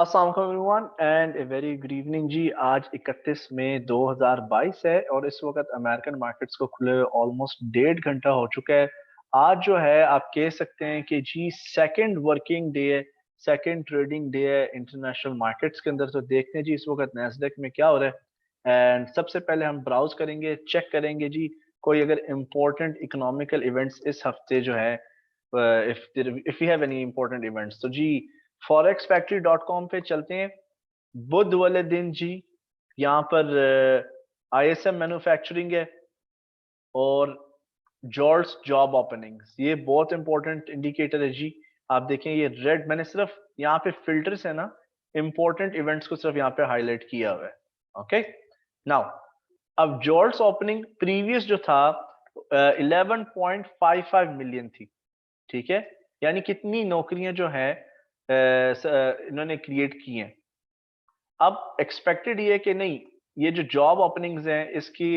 अस्सलाम वालेकुम everyone and a very good evening जी। आज 31 मई 2022 है और इस वक्त अमेरिकन मार्केट्स को खुले हुए ऑलमोस्ट 1.5 घंटा हो चुका है। आज जो है आप कह सकते हैं कि जी सेकंड वर्किंग डे है, सेकंड ट्रेडिंग डे है इंटरनेशनल मार्केट्स के अंदर। तो देखते हैं जी इस वक्त नैस्डैक में क्या हो रहा है। एंड सबसे पहले हम ब्राउज करेंगे, चेक करेंगे जी कोई अगर इम्पोर्टेंट इकोनॉमिकल इवेंट्स इस हफ्ते जो है, if you have any important events तो जी forex factory.com पे चलते हैं। बुध वाले दिन जी यहाँ पर आईएसएम मैन्युफैक्चरिंग है और जॉल्ट्स जॉब ओपनिंग्स, ये बहुत इंपॉर्टेंट इंडिकेटर है जी। आप देखें ये रेड, मैंने सिर्फ यहाँ पे फिल्टर्स है ना, इंपॉर्टेंट इवेंट्स को सिर्फ यहाँ पे हाईलाइट किया हुआ है। ओके, नाउ अब जॉल्ट्स ओपनिंग प्रीवियस जो था 11.55 मिलियन थी, ठीक है। यानी कितनी नौकरियां जो है इन्होंने क्रिएट की हैं। अब एक्सपेक्टेड ये कि नहीं, ये जो जॉब ओपनिंग्स हैं इसकी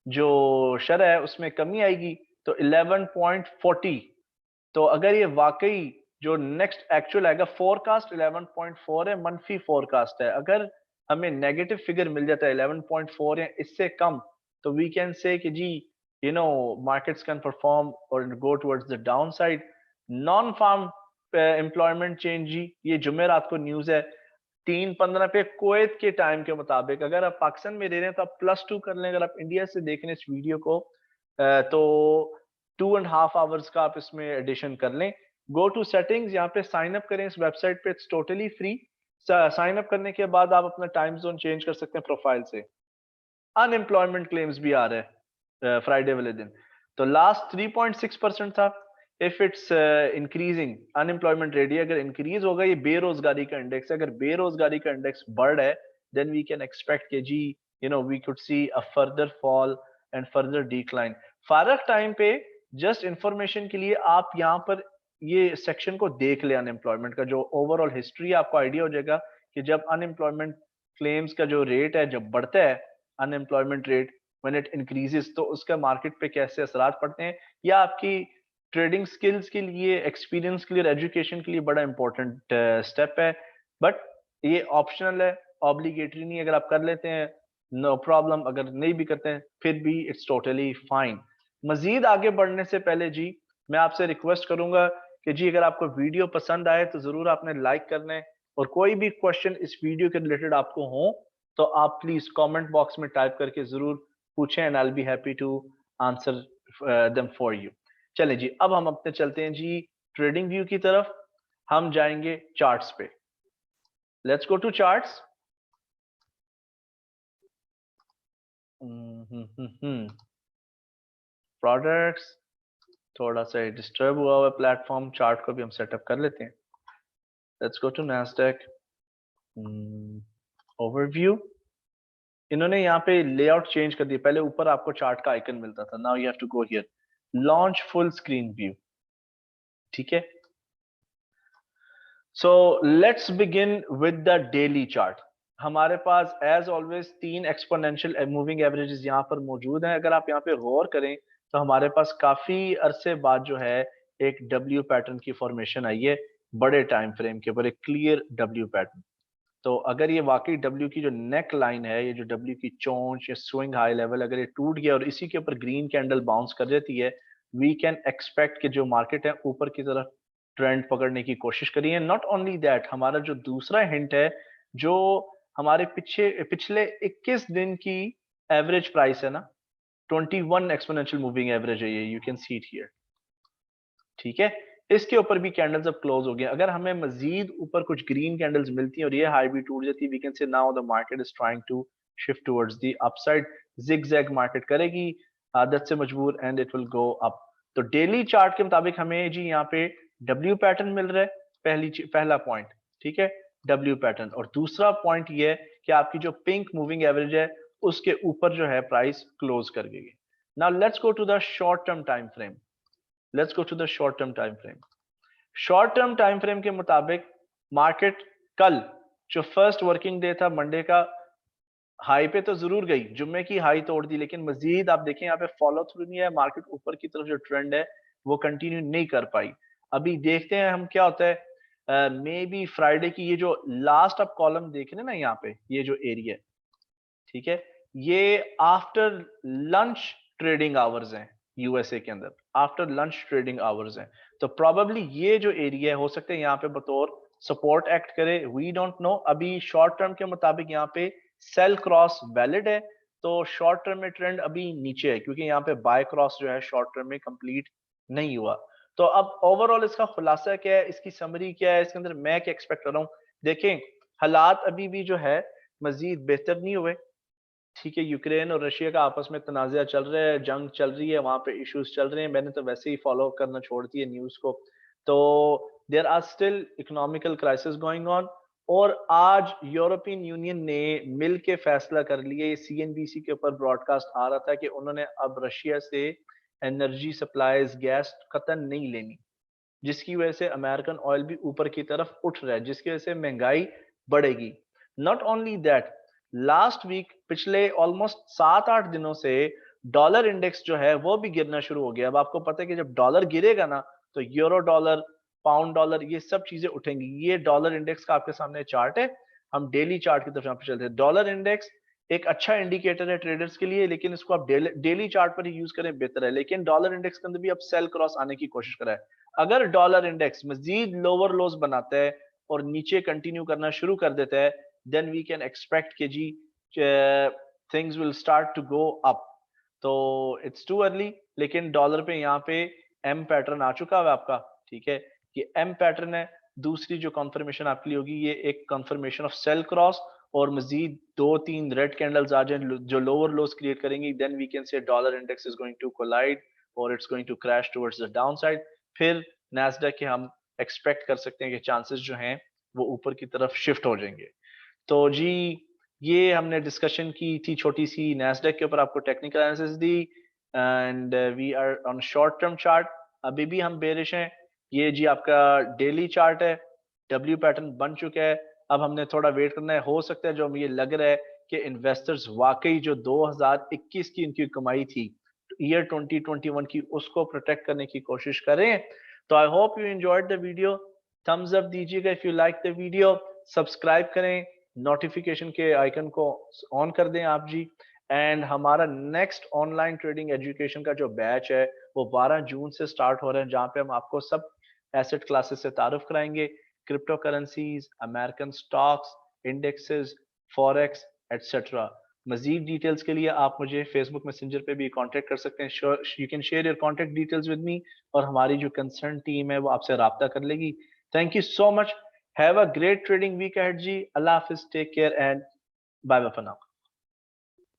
जो शरह है उसमें कमी आएगी, तो 11.40। तो अगर ये वाकई जो नेक्स्ट एक्चुअल आएगा, फोरकास्ट 11.4 है, मनफी फोरकास्ट है। अगर हमें नेगेटिव फिगर मिल जाता है 11.4 या इससे कम, तो वी कैन से कि जी मार्केट्स कैन परफॉर्म और go towards the downside. Non farm employment change जी, ये जुमेरात को न्यूज है 3:15 पे कुवैत के टाइम के मुताबिक। अगर आप पाकिस्तान में रह रहे हैं तो आप +2 कर लें, अगर आप इंडिया से देख रहे हैं इस वीडियो को तो 2.5 आवर्स का आप इसमें एडिशन कर लें। गो टू सेटिंग्स, यहाँ पे साइन अप करें इस वेबसाइट पे, it's totally free. Sign up करने के बाद आप अपना टाइम जोन चेंज कर सकते हैं प्रोफाइल से। अनएम्प्लॉयमेंट क्लेम्स भी आ रहे हैं फ्राइडे वाले दिन, तो लास्ट 3.6% था। If it's increasing unemployment rate, ये अगर इंक्रीज होगा, ये बेरोजगारी का इंडेक्स है, अगर बेरोजगारी का इंडेक्स बढ़ है देन वी कैन एक्सपेक्ट के जी we could see a further fall and further decline. फारक टाइम पे जस्ट इंफॉर्मेशन के लिए आप यहाँ पर ये सेक्शन को देख ले, अनएम्प्लॉयमेंट का जो ओवरऑल हिस्ट्री है, आपको आइडिया हो जाएगा कि जब अनएम्प्लॉयमेंट क्लेम्स का जो रेट है जब बढ़ता है, unemployment rate when it increases, तो उसका मार्केट पे कैसे असरात पड़ते हैं। या आपकी ट्रेडिंग स्किल्स के लिए, एक्सपीरियंस के लिए, एजुकेशन के लिए बड़ा इंपॉर्टेंट स्टेप है। बट ये ऑप्शनल है, ऑब्लिगेटरी नहीं। अगर आप कर लेते हैं नो प्रॉब्लम, अगर नहीं भी करते हैं फिर भी इट्स टोटली फाइन। मजीद आगे बढ़ने से पहले जी मैं आपसे रिक्वेस्ट करूंगा कि जी अगर आपको वीडियो पसंद आए तो जरूर आपने लाइक करना है, और कोई भी क्वेश्चन इस वीडियो के रिलेटेड आपको हो तो आप प्लीज कमेंट बॉक्स में टाइप करके जरूर पूछें and I will be happy to answer them for you. चलें जी, अब हम अपने चलते हैं जी ट्रेडिंग व्यू की तरफ। हम जाएंगे चार्ट्स पे। Let's go to charts. Products, थोड़ा सा डिस्टर्ब हुआ हुआ प्लेटफॉर्म, चार्ट को भी हम सेटअप कर लेते हैं। Let's go to Nasdaq overview. इन्होंने यहाँ पे लेआउट चेंज कर दिया, पहले ऊपर आपको चार्ट का आइकन मिलता था, now you have to go here launch full screen view, ठीक है। So let's begin with the daily chart. हमारे पास as always 3 exponential moving averages यहाँ पर मौजूद हैं। अगर आप यहाँ पे गौर करें तो हमारे पास काफी अरसे बाद जो है एक डब्ल्यू पैटर्न की फॉर्मेशन आई है, बड़े टाइम फ्रेम के ऊपर एक क्लियर डब्ल्यू पैटर्न। तो अगर ये वाकई डब्ल्यू की जो नेक लाइन है, ये जो डब्ल्यू की चोंच या स्विंग हाई लेवल अगर ये टूट गया और इसी के ऊपर ग्रीन कैंडल बाउंस कर जाती है, वी कैन एक्सपेक्ट कि जो मार्केट है ऊपर की तरफ ट्रेंड पकड़ने की कोशिश करी है। नॉट ओनली दैट, हमारा जो दूसरा हिंट है, जो हमारे पिछले 21 दिन की एवरेज प्राइस है ना, 21 एक्सपोनेंशियल मूविंग एवरेज है ये, you can see it here, ठीक है। इसके ऊपर भी कैंडल्स अब क्लोज हो गए। अगर हमें मजीद ऊपर कुछ ग्रीन कैंडल्स मिलती हैं और ये हाई भी टूट जाती है, we can say now the market is trying to shift towards the upside. Zigzag market करेगी आदत से मजबूर and it will go up. तो डेली चार्ट के मुताबिक हमें जी यहाँ पे डब्ल्यू पैटर्न मिल रहा है, पहला पॉइंट, ठीक है, डब्ल्यू पैटर्न। और दूसरा पॉइंट ये है कि आपकी जो पिंक मूविंग एवरेज है उसके ऊपर जो है प्राइस क्लोज कर गई है। Now let's go to the short term time frame. Let's go to the short term time frame. Short term time frame के मुताबिक मार्केट कल जो फर्स्ट वर्किंग डे था मंडे का, हाई पे तो जरूर गई, जुम्मे की हाई तोड़ दी, लेकिन मजीद आप देखें यहाँ पे फॉलो थ्रू नहीं है, मार्केट ऊपर की तरफ जो ट्रेंड है वो कंटिन्यू नहीं कर पाई। अभी देखते हैं हम क्या होता है। मे बी फ्राइडे की ये जो लास्ट आप कॉलम देख रहे हैं ना यहाँ पे, ये जो एरिया है, ठीक है, ये आफ्टर लंच ट्रेडिंग आवर्स हैं यूएसए के अंदर, आफ्टर लंच ट्रेडिंग आवर्स हैं। तो प्रोबेबली ये जो एरिया है, हो सकता है यहाँ पे बतौर सपोर्ट एक्ट करे, वी डोंट नो। अभी शॉर्ट टर्म के मुताबिक यहाँ पे सेल क्रॉस वैलिड है, तो शॉर्ट टर्म में ट्रेंड अभी नीचे है, क्योंकि यहाँ पे बाय क्रॉस जो है शॉर्ट टर्म में कंप्लीट नहीं हुआ। तो अब ओवरऑल इसका खुलासा क्या है, इसकी समरी क्या है, इसके अंदर मैं क्या एक्सपेक्ट कर रहा हूँ। देखें, हालात अभी भी जो है मजीद बेहतर नहीं हुए, ठीक है। यूक्रेन और रशिया का आपस में तनाज़ा चल रहा है, जंग चल रही है, वहाँ पे इश्यूज चल रहे हैं। मैंने तो वैसे ही फॉलो करना छोड़ दिया न्यूज़ को। तो there are still economical crisis going on, और आज यूरोपियन यूनियन ने मिल के फैसला कर लिया, ये सीएनबीसी के ऊपर ब्रॉडकास्ट आ रहा था कि उन्होंने अब रशिया से एनर्जी सप्लाईज, गैस कतई नहीं लेनी, जिसकी वजह से अमेरिकन ऑयल भी ऊपर की तरफ उठ रहा है, जिसकी वजह से महंगाई बढ़ेगी। Not only that, last week पिछले ऑलमोस्ट 7-8 दिनों से डॉलर इंडेक्स जो है वो भी गिरना शुरू हो गया। अब आपको पता है कि जब डॉलर गिरेगा ना, तो यूरो डॉलर, पाउंड डॉलर, ये सब चीजें उठेंगी। ये डॉलर इंडेक्स का आपके सामने चार्ट है, हम डेली चार्ट की तरफ यहाँ पे चलते हैं। डॉलर इंडेक्स एक अच्छा इंडिकेटर है ट्रेडर्स के लिए, लेकिन इसको आप डेली चार्ट पर ही यूज करें बेहतर है। लेकिन डॉलर इंडेक्स के अंदर भी अब सेल क्रॉस आने की कोशिश करा है। अगर डॉलर इंडेक्स मजीद लोअर लोज बनाता है और नीचे कंटिन्यू करना शुरू कर देता है, देन वी कैन एक्सपेक्ट कि जी things will start to go up. तो इट्स टू अर्ली, लेकिन डॉलर पे यहाँ पे एम पैटर्न आ चुका है आपका, ठीक है, ये एम पैटर्न है। दूसरी जो कंफर्मेशन आपके लिए होगी, ये एक कंफर्मेशन ऑफ सेल क्रॉस, और मजीद 2-3 रेड कैंडल्स आ जाए जो लोअर लोज क्रिएट करेंगी, then we can say dollar index is going to collide और it's going to crash towards the downside. फिर नैस्डैक के हम एक्सपेक्ट कर सकते हैं कि चांसेस जो हैं वो ऊपर की तरफ शिफ्ट हो जाएंगे। तो जी, ये हमने डिस्कशन की थी छोटी सी नैस्डैक के ऊपर, आपको टेक्निकल एनालिसिस दी, and we are on short term chart. अभी भी हम बेरिश हैं। ये जी आपका डेली चार्ट है, डब्ल्यू पैटर्न बन चुका है। अब हमने थोड़ा वेट करना है, हो सकता है जो मुझे लग रहा है कि इन्वेस्टर्स वाकई जो 2021 की इनकी कमाई थी, ईयर 2021 की, उसको प्रोटेक्ट करने की कोशिश करें। तो I hope you enjoyed the video. Thumbs up दीजिएगा if you like the video, subscribe करें, नोटिफिकेशन के आइकन को ऑन कर दें आप जी। एंड हमारा नेक्स्ट ऑनलाइन ट्रेडिंग एजुकेशन का जो बैच है वो 12 जून से स्टार्ट हो रहा है, जहाँ पे हम आपको सब एसेट क्लासेस से तारुफ कराएंगे, cryptocurrencies, American stocks, indexes, forex etcetera. मजीद डिटेल्स के लिए आप मुझे फेसबुक मैसेंजर पे भी कांटेक्ट कर सकते हैं। You can share your contact details with me, और हमारी जो कंसर्न टीम है वो आपसे राब्ता कर लेगी। Thank you so much. Have a great trading week ahead जी। अल्लाह हाफिज, take care and bye bye for now.